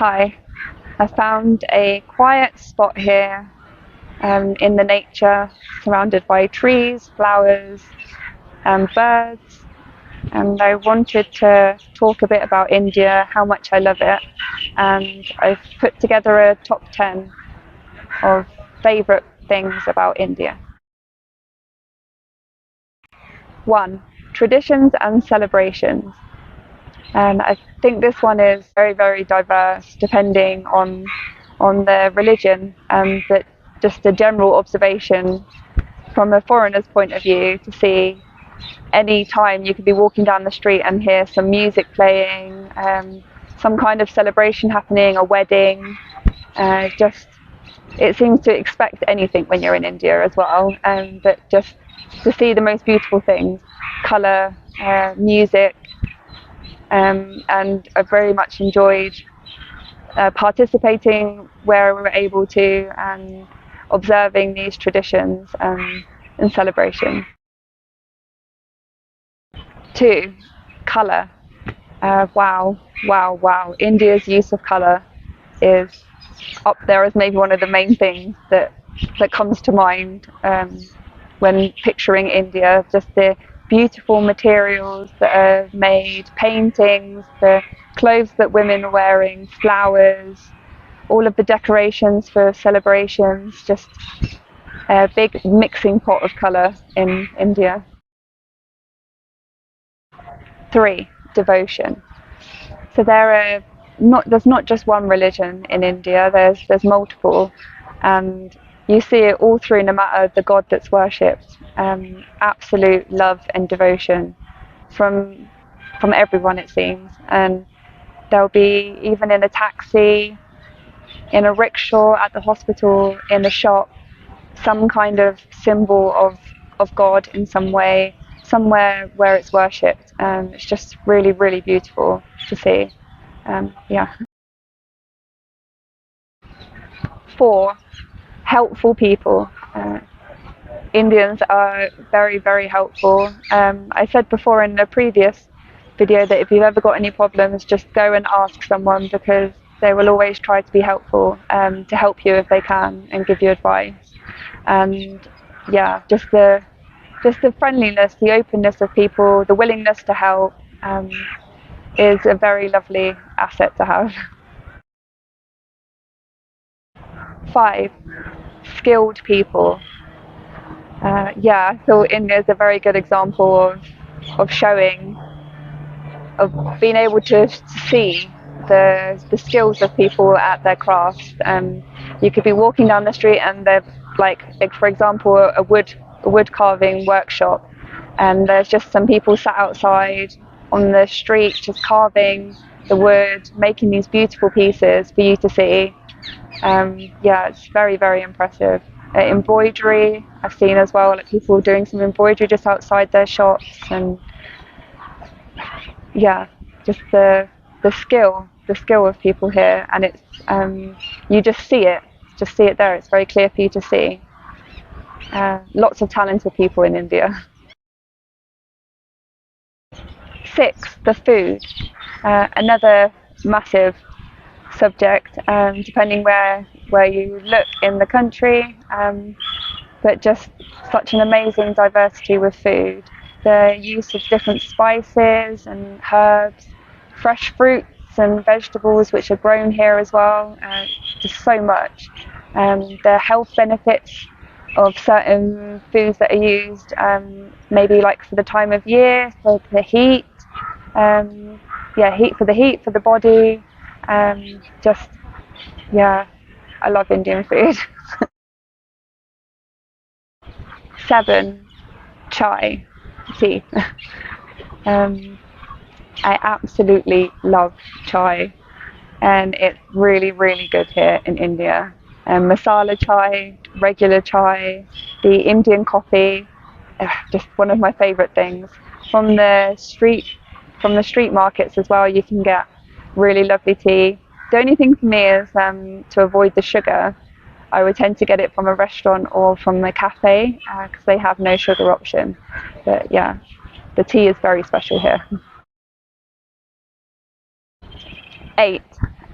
Hi, I found a quiet spot here in the nature, surrounded by trees, flowers, and birds. And I wanted to talk a bit about India, how much I love it. And I've put together a top 10 of favourite things about India. 1. Traditions and celebrations. And I think this one is very, very diverse depending on the religion, but just a general observation from a foreigner's point of view to see any time you could be walking down the street and hear some music playing, some kind of celebration happening, a wedding. Just it seems to expect anything when you're in India as well, but just to see the most beautiful things, colour, music, and I very much enjoyed participating where we were able to and observing these traditions and celebrations. 2. Colour. Wow, wow, wow. India's use of colour is up there as maybe one of the main things that comes to mind when picturing India. Just the beautiful materials that are made, paintings, the clothes that women are wearing, flowers, all of the decorations for celebrations, just a big mixing pot of colour in India. 3. Devotion. So there's not just one religion in India, there's multiple, and you see it all through, no matter the god that's worshipped. Absolute love and devotion from everyone, it seems. And there'll be, even in a taxi, in a rickshaw, at the hospital, in the shop, some kind of symbol of God in some way, somewhere where it's worshipped. It's just really, really beautiful to see. Yeah. 4. Helpful people. Indians are very, very helpful. I said before in the previous video that if you've ever got any problems, just go and ask someone, because they will always try to be helpful, to help you if they can and give you advice. And yeah, just the friendliness, the openness of people, the willingness to help, is a very lovely asset to have. 5. Skilled people. Yeah, I thought India is a very good example of showing, of being able to see the skills of people at their craft. You could be walking down the street and they're like for example, a wood carving workshop, and there's just some people sat outside on the street just carving the wood, making these beautiful pieces for you to see. Yeah, it's very, very impressive. Embroidery, I've seen as well, like people doing some embroidery just outside their shops, and yeah, just the skill of people here, and it's you just see it there. It's very clear for you to see. Lots of talented people in India. 6. The food. Another massive subject, depending where you look in the country, but just such an amazing diversity with food. The use of different spices and herbs, fresh fruits and vegetables which are grown here as well, just so much. The health benefits of certain foods that are used, maybe like for the time of year, for the heat, heat for the body. Just, yeah, I love Indian food. 7. Chai, tea. I absolutely love chai, and it's really, really good here in India. Masala chai, regular chai, the Indian coffee, just one of my favourite things. From the street markets as well, you can get really lovely tea. The only thing for me is to avoid the sugar. I would tend to get it from a restaurant or from a cafe, because they have no sugar option. But yeah, the tea is very special here. 8.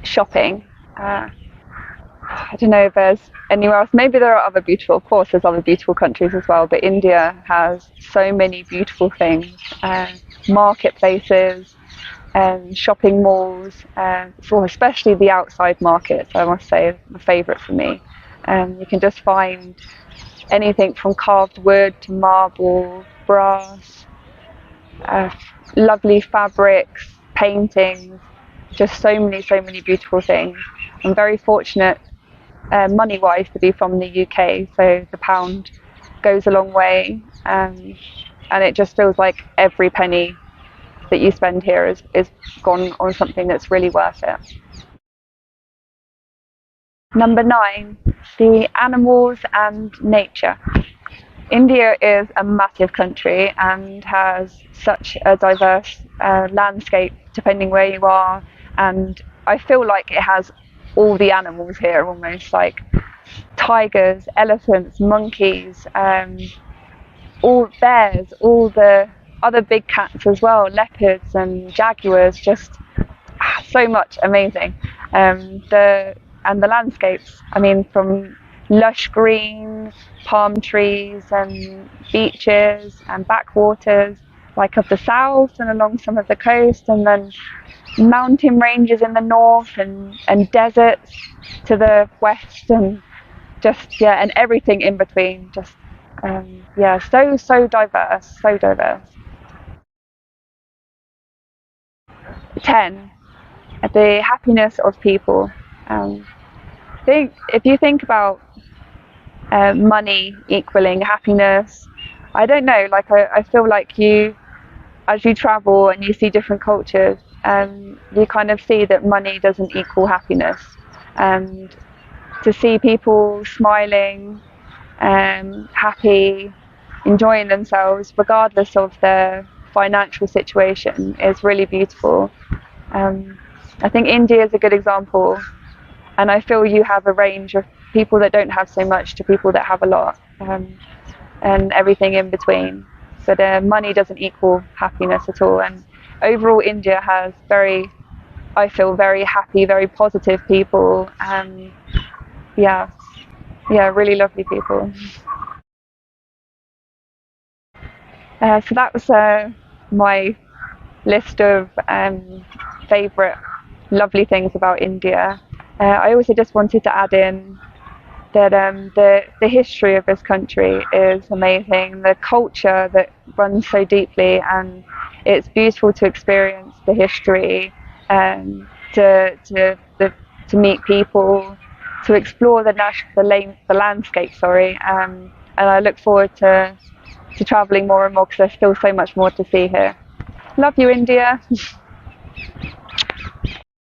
shopping. Uh, I don't know if there's anywhere else. Maybe there are other beautiful, of course, there's other beautiful countries as well, but India has so many beautiful things. Marketplaces and shopping malls, for especially the outside markets, I must say, the favourite for me. You can just find anything from carved wood to marble, brass, uh, lovely fabrics, paintings, just so many beautiful things. I'm very fortunate, money-wise, to be from the UK, so the pound goes a long way, and it just feels like every penny that you spend here is gone on something that's really worth it. Number 9, the animals and nature. India is a massive country and has such a diverse landscape depending where you are, and I feel like it has all the animals here almost, like tigers, elephants, monkeys, all bears, all the other big cats as well, leopards and jaguars, just so much amazing. The landscapes, I mean, from lush green palm trees and beaches and backwaters, like of the south and along some of the coast, and then mountain ranges in the north and deserts to the west, and just yeah, and everything in between. Just yeah, so diverse, so diverse. 10, the happiness of people. Think if you think about money equaling happiness, I don't know. Like I feel like as you travel and you see different cultures, you kind of see that money doesn't equal happiness, and to see people smiling, happy, enjoying themselves regardless of their financial situation is really beautiful. Um, I think India is a good example, and I feel you have a range of people that don't have so much to people that have a lot, and everything in between. But money doesn't equal happiness at all. And overall, India has I feel, very happy, very positive people. Yeah, yeah, really lovely people. So that was my list of favourite lovely things about India. I also just wanted to add in that the history of this country is amazing. The culture that runs so deeply, and it's beautiful to experience the history, to meet people, to explore the landscape. Sorry, and I look forward to travelling more and more because there's still so much more to see here. Love you, India.